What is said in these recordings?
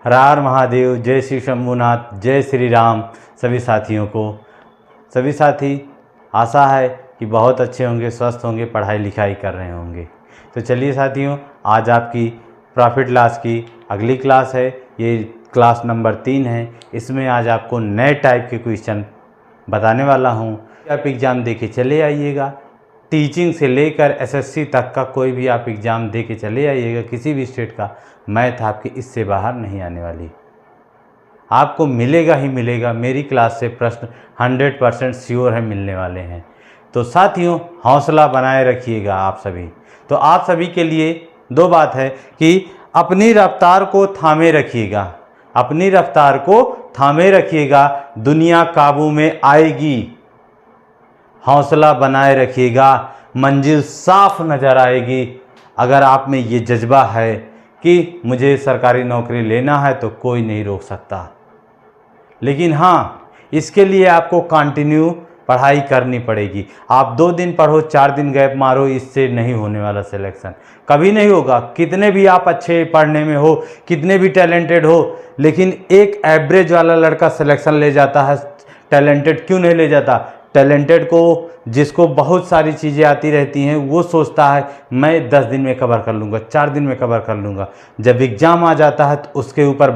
हर हर महादेव, जय श्री शंभुनाथ, जय श्री राम। सभी साथियों को, सभी साथी आशा है कि बहुत अच्छे होंगे, स्वस्थ होंगे, पढ़ाई लिखाई कर रहे होंगे। तो चलिए साथियों, आज आपकी प्रॉफिट लॉस की अगली क्लास है। ये क्लास नंबर 3 है। इसमें आज आपको नए टाइप के क्वेश्चन बताने वाला हूँ। आप एग्ज़ाम दे के चले आइएगा, टीचिंग से लेकर एसएससी तक का कोई भी आप एग्ज़ाम दे के चले आइएगा, किसी भी स्टेट का। मैथ आपके इससे बाहर नहीं आने वाली, आपको मिलेगा ही मिलेगा। मेरी क्लास से प्रश्न 100% श्योर है मिलने वाले हैं। तो साथियों, हौसला बनाए रखिएगा आप सभी। तो आप सभी के लिए दो बात है कि अपनी रफ्तार को थामे रखिएगा, अपनी रफ्तार को थामे रखिएगा, दुनिया काबू में आएगी। हौसला बनाए रखिएगा, मंजिल साफ नज़र आएगी। अगर आप में ये जज्बा है कि मुझे सरकारी नौकरी लेना है तो कोई नहीं रोक सकता। लेकिन हाँ, इसके लिए आपको कंटिन्यू पढ़ाई करनी पड़ेगी। आप 2 दिन पढ़ो, 4 दिन गैप मारो, इससे नहीं होने वाला सिलेक्शन, कभी नहीं होगा। कितने भी आप अच्छे पढ़ने में हो, कितने भी टैलेंटेड हो, लेकिन एक एवरेज वाला लड़का सिलेक्शन ले जाता है, टैलेंटेड क्यों नहीं ले जाता? टैलेंटेड को, जिसको बहुत सारी चीज़ें आती रहती हैं, वो सोचता है मैं 10 दिन में कवर कर लूँगा, 4 दिन में कवर कर लूँगा। जब एग्ज़ाम आ जाता है तो उसके ऊपर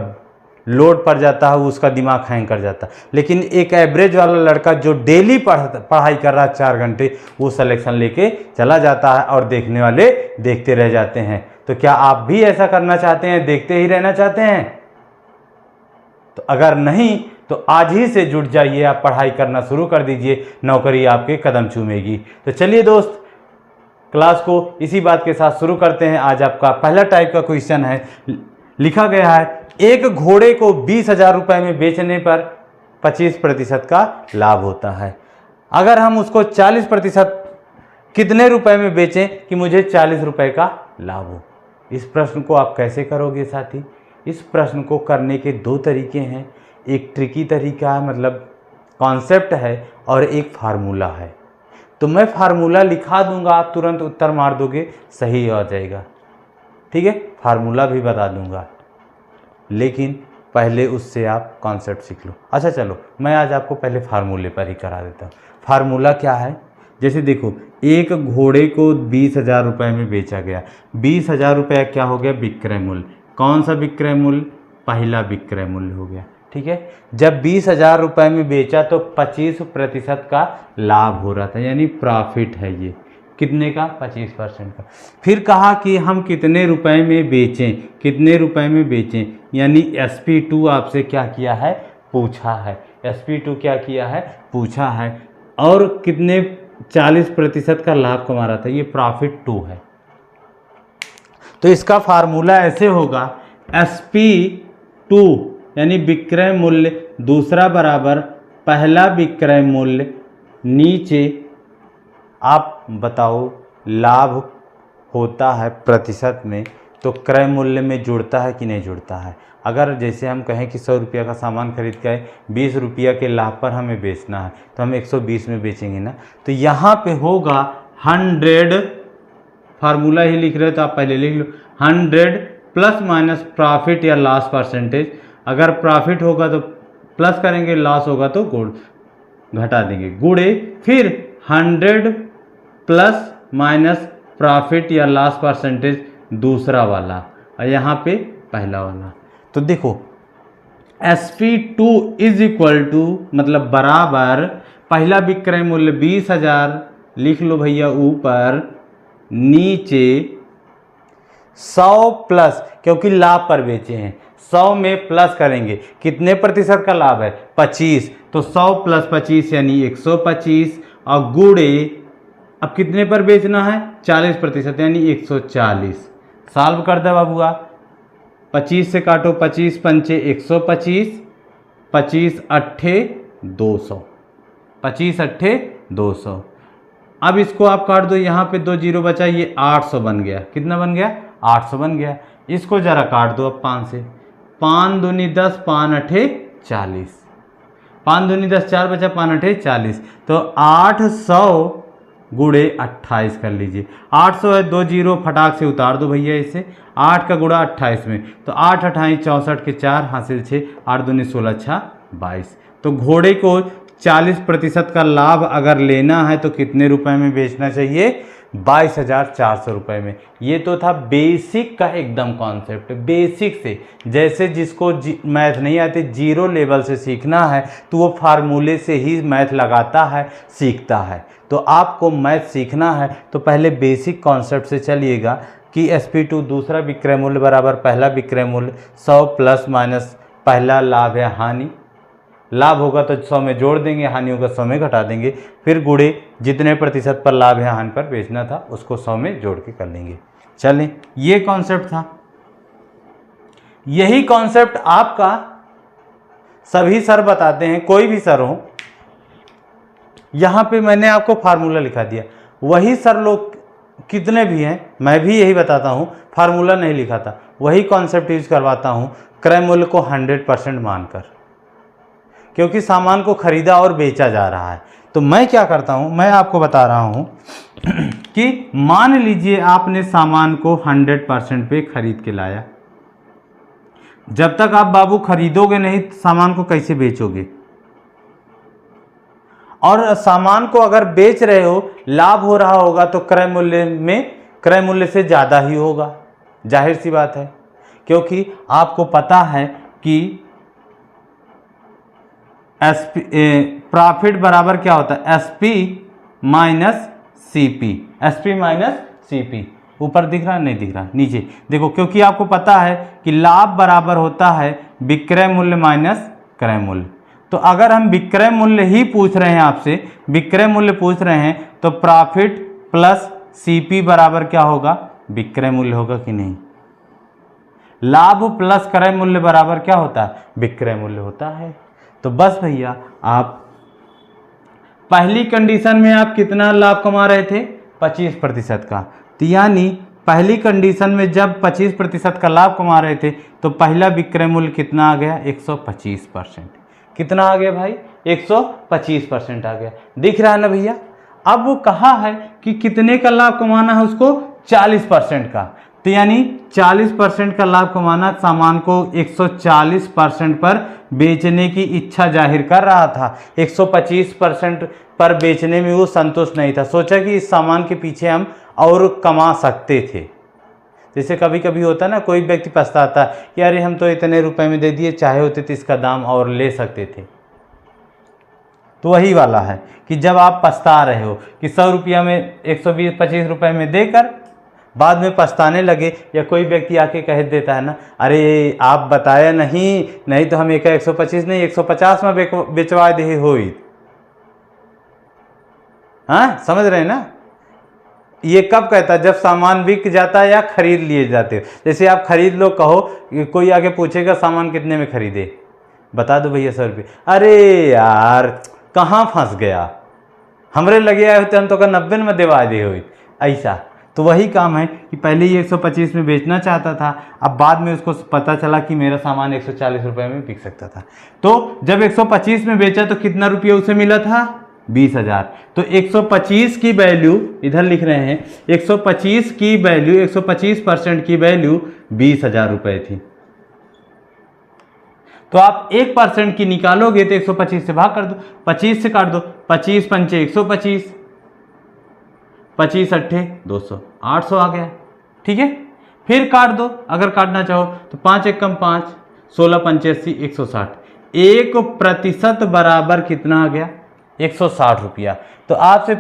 लोड पड़ जाता है, उसका दिमाग हैंग कर जाता है। लेकिन एक एवरेज वाला लड़का जो डेली पढ़ाई कर रहा है 4 घंटे, वो सिलेक्शन लेके चला जाता है और देखने वाले देखते रह जाते हैं। तो क्या आप भी ऐसा करना चाहते हैं, देखते ही रहना चाहते हैं? तो अगर नहीं तो आज ही से जुट जाइए, आप पढ़ाई करना शुरू कर दीजिए, नौकरी आपके कदम चूमेगी। तो चलिए दोस्त, क्लास को इसी बात के साथ शुरू करते हैं। आज आपका पहला टाइप का क्वेश्चन है, लिखा गया है एक घोड़े को 20,000 रुपये में बेचने पर 25% का लाभ होता है। अगर हम उसको 40% कितने रुपए में बेचें कि मुझे 40 रुपये का लाभ हो? इस प्रश्न को आप कैसे करोगे साथी? इस प्रश्न को करने के 2 तरीके हैं। एक ट्रिकी तरीका है, मतलब कॉन्सेप्ट है, और एक फार्मूला है। तो मैं फार्मूला लिखा दूंगा, आप तुरंत उत्तर मार दोगे, सही हो जाएगा। ठीक है, फार्मूला भी बता दूंगा, लेकिन पहले उससे आप कॉन्सेप्ट सीख लो। अच्छा चलो, मैं आज आपको पहले फार्मूले पर ही करा देता हूँ। फार्मूला क्या है? जैसे देखो, एक घोड़े को 20,000 रुपये में बेचा गया। 20,000 रुपये क्या हो गया? विक्रय मूल्य। कौन सा विक्रय मूल्य? पहला विक्रय मूल्य हो गया। ठीक है, जब 20,000 रुपये में बेचा तो 25% का लाभ हो रहा था, यानी प्रॉफिट है ये। कितने का? 25% का। फिर कहा कि हम कितने रुपए में बेचें, कितने रुपए में बेचें, यानी SP2 आपसे क्या किया है? पूछा है। SP2 क्या किया है? पूछा है। और कितने? 40% का लाभ कमा रहा था, ये प्रॉफिट 2 है। तो इसका फार्मूला ऐसे होगा, SP2 यानी विक्रय मूल्य दूसरा बराबर पहला विक्रय मूल्य, नीचे आप बताओ लाभ होता है प्रतिशत में, तो क्रय मूल्य में जुड़ता है कि नहीं जुड़ता है? अगर जैसे हम कहें कि 100 रुपया का सामान खरीद के 20 रुपया के लाभ पर हमें बेचना है, तो हम 120 में बेचेंगे ना। तो यहाँ पे होगा 100, फार्मूला ही लिख रहे हो तो आप पहले लिख लो, 100 प्लस माइनस प्रॉफिट या लॉस परसेंटेज। अगर प्रॉफिट होगा तो प्लस करेंगे, लॉस होगा तो घटा देंगे, गुणे फिर 100 प्लस माइनस प्रॉफिट या लॉस परसेंटेज दूसरा वाला, और यहाँ पे पहला वाला। तो देखो, SP2 इज इक्वल टू, मतलब बराबर पहला विक्रय मूल्य 20,000 लिख लो भैया ऊपर, नीचे 100 प्लस, क्योंकि लाभ पर बेचे हैं, 100 में प्लस करेंगे, कितने प्रतिशत का लाभ है? 25। तो 100 प्लस 25 यानी 125, और गुणे अब कितने पर बेचना है? 40% यानी 140। सॉल्व कर दे बाबूआ, 25 से काटो, 25 पंचे 125, 25 अट्ठे 200, 25 अट्ठे 200। अब इसको आप काट दो, यहाँ पे 2 जीरो बचा, ये 800 बन गया। कितना बन गया? 800 बन गया। इसको जरा काट दो अब 5 से, 5 दूनी 10, 5 अट्ठे 40, 5 दूनी 10, 4 बचा, 5 अट्ठे 40। तो 800 गुणे 28 कर लीजिए। 800 है, 2 जीरो फटाक से उतार दो भैया इसे। 8 का गुणा 28 में, तो 8 28 64 के 4 हासिल 6, 8 दूनी 16 6 22। तो घोड़े को 40% का लाभ अगर लेना है तो कितने रुपए में बेचना चाहिए? 22,400 रुपये में। ये तो था बेसिक का एकदम कॉन्सेप्ट, बेसिक से। जैसे जिसको मैथ नहीं आती, जीरो लेवल से सीखना है तो वो फार्मूले से ही मैथ लगाता है, सीखता है। तो आपको मैथ सीखना है तो पहले बेसिक कॉन्सेप्ट से चलिएगा कि SP2 दूसरा विक्रय मूल्य बराबर पहला विक्रय मूल्य 100 प्लस माइनस पहला लाभ या हानि। लाभ होगा तो 100 में जोड़ देंगे, हानि होगा 100 में घटा देंगे, फिर गुणे जितने प्रतिशत पर लाभ या हानि पर बेचना था उसको 100 में जोड़ के कर लेंगे। चलें, ये कॉन्सेप्ट था। यही कॉन्सेप्ट आपका सभी सर बताते हैं, कोई भी सर हो। यहां पे मैंने आपको फार्मूला लिखा दिया, वही सर लोग कितने भी हैं, मैं भी यही बताता हूं, फार्मूला नहीं लिखा था, वही कॉन्सेप्ट यूज करवाता हूं क्रय मूल्य को 100% मानकर, क्योंकि सामान को खरीदा और बेचा जा रहा है। तो मैं क्या करता हूं, मैं आपको बता रहा हूं कि मान लीजिए आपने सामान को 100% पे खरीद के लाया। जब तक आप बाबू खरीदोगे नहीं सामान को कैसे बेचोगे? और सामान को अगर बेच रहे हो, लाभ हो रहा होगा तो क्रय मूल्य में क्रय मूल्य से ज़्यादा ही होगा, जाहिर सी बात है। क्योंकि आपको पता है कि प्रॉफिट बराबर क्या होता है? SP minus CP। SP minus CP। ऊपर दिख रहा, नहीं दिख रहा, नीचे देखो। क्योंकि आपको पता है कि लाभ बराबर होता है विक्रय मूल्य माइनस क्रय मूल्य। तो अगर हम विक्रय मूल्य ही पूछ रहे हैं आपसे, विक्रय मूल्य पूछ रहे हैं, तो प्रॉफिट प्लस CP बराबर क्या होगा? विक्रय मूल्य होगा कि नहीं? लाभ प्लस क्रय मूल्य बराबर क्या होता है? विक्रय मूल्य होता है। तो बस भैया, आप पहली कंडीशन में आप कितना लाभ कमा रहे थे? 25% का। तो यानी पहली कंडीशन में जब 25% का लाभ कमा रहे थे तो पहला विक्रय मूल्य कितना आ गया? 125%। कितना आ गया भाई? 125% आ गया। दिख रहा है ना भैया? अब वो कहा है कि कितने का लाभ कमाना है उसको? 40% का। तो यानी 40% का लाभ कमाना, सामान को 140% पर बेचने की इच्छा जाहिर कर रहा था। 125% पर बेचने में वो संतुष्ट नहीं था, सोचा कि इस सामान के पीछे हम और कमा सकते थे। जैसे कभी कभी होता है ना, कोई व्यक्ति पछताता है कि अरे हम तो इतने रुपए में दे दिए, चाहे होते तो इसका दाम और ले सकते थे। तो वही वाला है कि जब आप पछता रहे हो कि 100 रुपया में 120-25 रुपये में देकर बाद में पछताने लगे, या कोई व्यक्ति आके कह देता है ना, अरे आप बताया नहीं तो हम एक 125 नहीं 150 में बेचवा दे हो। हाँ, समझ रहे हैं ना? ये कब कहता है? जब सामान बिक जाता है या खरीद लिए जाते हो। जैसे आप खरीद लो, कहो, कोई आके पूछेगा सामान कितने में खरीदे, बता दो भैया 100 रुपये। अरे यार कहाँ फंस गया, हमरे लगे आए होते हम तो 90 में दिवा दे हुई। ऐसा तो वही काम है कि पहले ये 125 में बेचना चाहता था, अब बाद में उसको पता चला कि मेरा सामान 140 रुपये में बिक सकता था। तो जब 125 में बेचा तो कितना रुपया उसे मिला था? 20,000। तो 125 की वैल्यू इधर लिख रहे हैं, 125 की वैल्यू, 125% की वैल्यू 20,000 रुपये थी। तो आप 1% की निकालोगे तो 125 से भाग कर दो, 25 से काट दो, 25 पंचे 125, 25 अट्ठे 200, 800 आ गया। ठीक है, फिर काट दो अगर काटना चाहो तो 5 एक कम 5, 16 पंचे 80, 160। 1% बराबर कितना आ गया? 160 रुपया। तो आपसे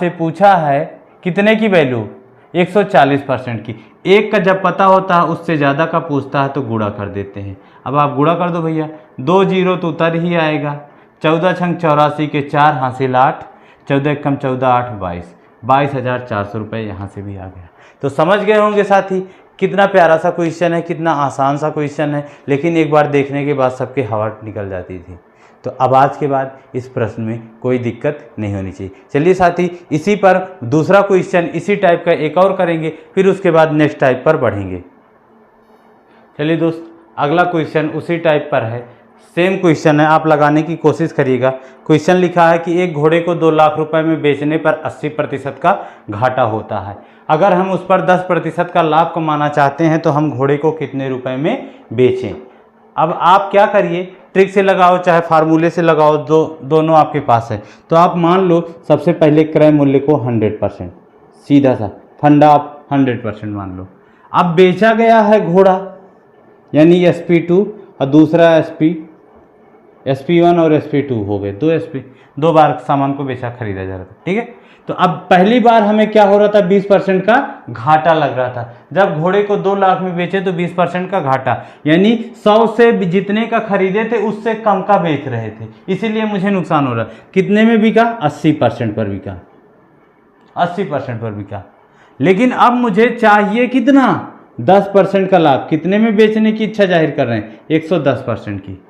पूछा है कितने की वैल्यू? 140% की। एक का जब पता होता है उससे ज़्यादा का पूछता है तो गुणा कर देते हैं। अब आप गुणा कर दो भैया, 2 जीरो तो उतर ही आएगा। 14 छंग 84 के 4 हासिल 8, 14 कम 14 8 22, 22,400 रुपये यहाँ से भी आ गया। तो समझ गए होंगे साथी, कितना प्यारा सा क्वेश्चन है, कितना आसान सा क्वेश्चन है, लेकिन एक बार देखने के बाद सबके हवा निकल जाती थी। तो अब आज के बाद इस प्रश्न में कोई दिक्कत नहीं होनी चाहिए। चलिए साथी, इसी पर दूसरा क्वेश्चन इसी टाइप का एक और करेंगे, फिर उसके बाद नेक्स्ट टाइप पर बढ़ेंगे। चलिए दोस्त, अगला क्वेश्चन उसी टाइप पर है। सेम क्वेश्चन है, आप लगाने की कोशिश करिएगा। क्वेश्चन लिखा है कि एक घोड़े को 2 लाख रुपए में बेचने पर 80% का घाटा होता है। अगर हम उस पर 10% का लाभ कमाना चाहते हैं तो हम घोड़े को कितने रुपए में बेचें। अब आप क्या करिए, ट्रिक से लगाओ चाहे फार्मूले से लगाओ, दोनों आपके पास है। तो आप मान लो सबसे पहले क्रय मूल्य को 100%, सीधा सा फंडा आप 100% मान लो। अब बेचा गया है घोड़ा यानी SP2 और दूसरा SP1 और SP2 हो गए, 2 SP, 2 बार सामान को बेचा खरीदा जा रहा था, ठीक है। तो अब पहली बार हमें क्या हो रहा था, 20% का घाटा लग रहा था। जब घोड़े को 2 लाख में बेचे तो 20% का घाटा, यानी 100 से जितने का खरीदे थे उससे कम का बेच रहे थे, इसीलिए मुझे नुकसान हो रहा। कितने में बिका, 80% पर बिका, 80% पर बिका। लेकिन अब मुझे चाहिए कितना, 10% का लाभ। कितने में बेचने की इच्छा जाहिर कर रहे हैं, 110% की।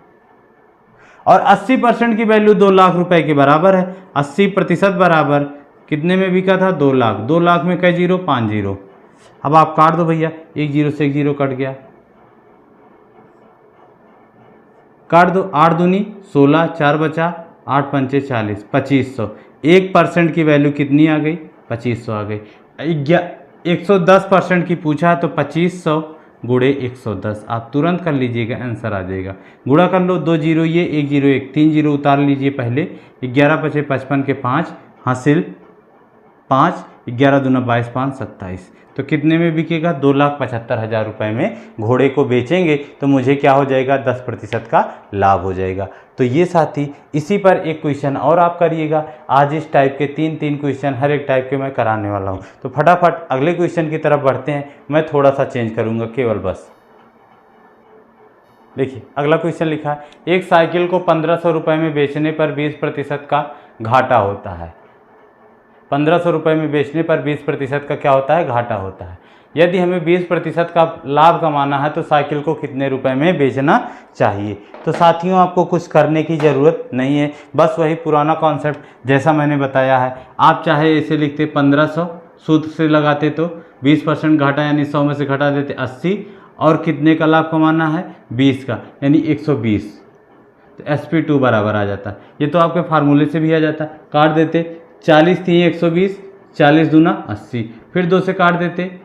और 80% की वैल्यू 2 लाख रुपए के बराबर है। 80% बराबर कितने में बिका था, 2 लाख। 2 लाख में कई जीरो, 5 जीरो। अब आप काट दो भैया, 1 जीरो से 1 जीरो कट गया, काट दो। 8 दूनी 16, 4 बचा, 8 पंचे 40, 2500। 1% की वैल्यू कितनी आ गई, 2500 आ गई। 110% की पूछा है तो 2500 गुणे 110, आप तुरंत कर लीजिएगा, आंसर आ जाएगा। गुणा कर लो, 2 जीरो ये, 1 जीरो 1, 3 जीरो उतार लीजिए पहले। 11 पचे 55 के 5 हासिल 5, 11 दूना 22, 5 27। तो कितने में बिकेगा, 2,75,000 रुपये में घोड़े को बेचेंगे तो मुझे क्या हो जाएगा, 10% का लाभ हो जाएगा। तो ये साथी इसी पर एक क्वेश्चन और आप करिएगा। आज इस टाइप के 3 क्वेश्चन हर एक टाइप के मैं कराने वाला हूँ। तो फटाफट अगले क्वेश्चन की तरफ बढ़ते हैं। मैं थोड़ा सा चेंज करूँगा केवल बस। देखिए अगला क्वेश्चन लिखा है, एक साइकिल को 1500 रुपये में बेचने पर 20% का घाटा होता है। 1500 रुपये में बेचने पर 20% का क्या होता है, घाटा होता है। यदि हमें 20% का लाभ कमाना है तो साइकिल को कितने रुपए में बेचना चाहिए। तो साथियों आपको कुछ करने की ज़रूरत नहीं है, बस वही पुराना कॉन्सेप्ट जैसा मैंने बताया है। आप चाहे ऐसे लिखते 1500, सूत्र से लगाते तो 20% घाटा यानी 100 में से घटा देते 80, और कितने का लाभ कमाना है, 20 का यानी 120। तो SP2 बराबर आ जाता। ये तो आपके फार्मूले से भी आ जाता। काट देते, 40 3 120, 40 दूना 80, फिर 2 से काट देते,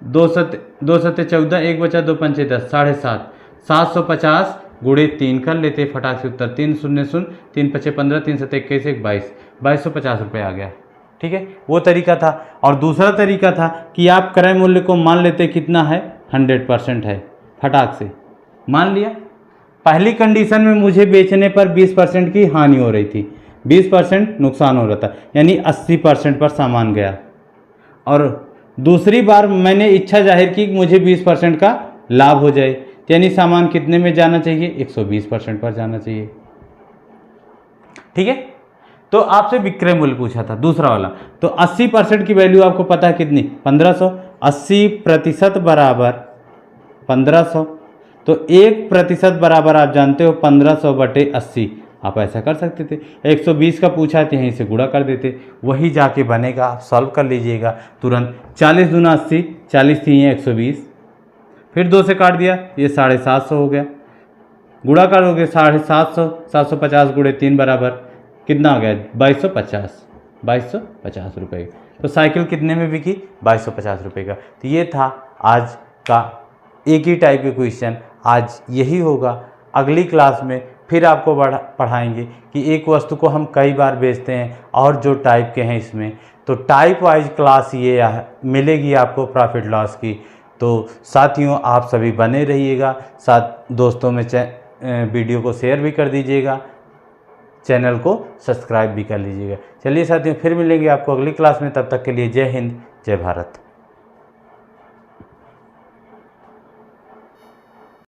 2 सत्ते 14, 1 बचा 2 पंचे 10, 7.5, 750 गुणे 3 कर लेते फटाक से उत्तर। 3 शून्य शून्य, 3 पचे 15, 3 सत्ते 21, 1 22, 2250 रुपये आ गया, ठीक है। वो तरीका था। और दूसरा तरीका था कि आप क्रय मूल्य को मान लेते कितना है, 100% है, फटाक से मान लिया। पहली कंडीशन में मुझे बेचने पर 20% की हानि हो रही थी, 20% नुकसान हो रहा था, यानी 80% पर सामान गया। और दूसरी बार मैंने इच्छा जाहिर की कि मुझे 20% का लाभ हो जाए, यानी सामान कितने में जाना चाहिए, 120% पर जाना चाहिए, ठीक है। तो आपसे विक्रय मूल्य पूछा था दूसरा वाला। तो 80% की वैल्यू आपको पता है कितनी, 1500। 80% बराबर 1500, तो 1% बराबर आप जानते हो 1500 बटे 80। आप ऐसा कर सकते थे, 120 का पूछा है तो यहीं से गुणा कर देते, वही जाके बनेगा। आप सॉल्व कर लीजिएगा तुरंत। 40 दूना 80, 40 3 120, फिर 2 से काट दिया, ये 750 हो गया। गुणा करोगे 750, 750 गुणे 3 बराबर कितना आ गया, 2250 रुपये। तो साइकिल कितने में बिकी, 2250 रुपये का। तो ये था आज का एक ही टाइप के क्वेश्चन, आज यही होगा। अगली क्लास में फिर आपको पढ़ाएंगे कि एक वस्तु को हम कई बार बेचते हैं और जो टाइप के हैं इसमें। तो टाइप वाइज क्लास ये मिलेगी आपको प्रॉफिट लॉस की। तो साथियों आप सभी बने रहिएगा, साथ दोस्तों में वीडियो को शेयर भी कर दीजिएगा, चैनल को सब्सक्राइब भी कर लीजिएगा। चलिए साथियों फिर मिलेंगे आपको अगली क्लास में, तब तक के लिए जय हिंद जय भारत।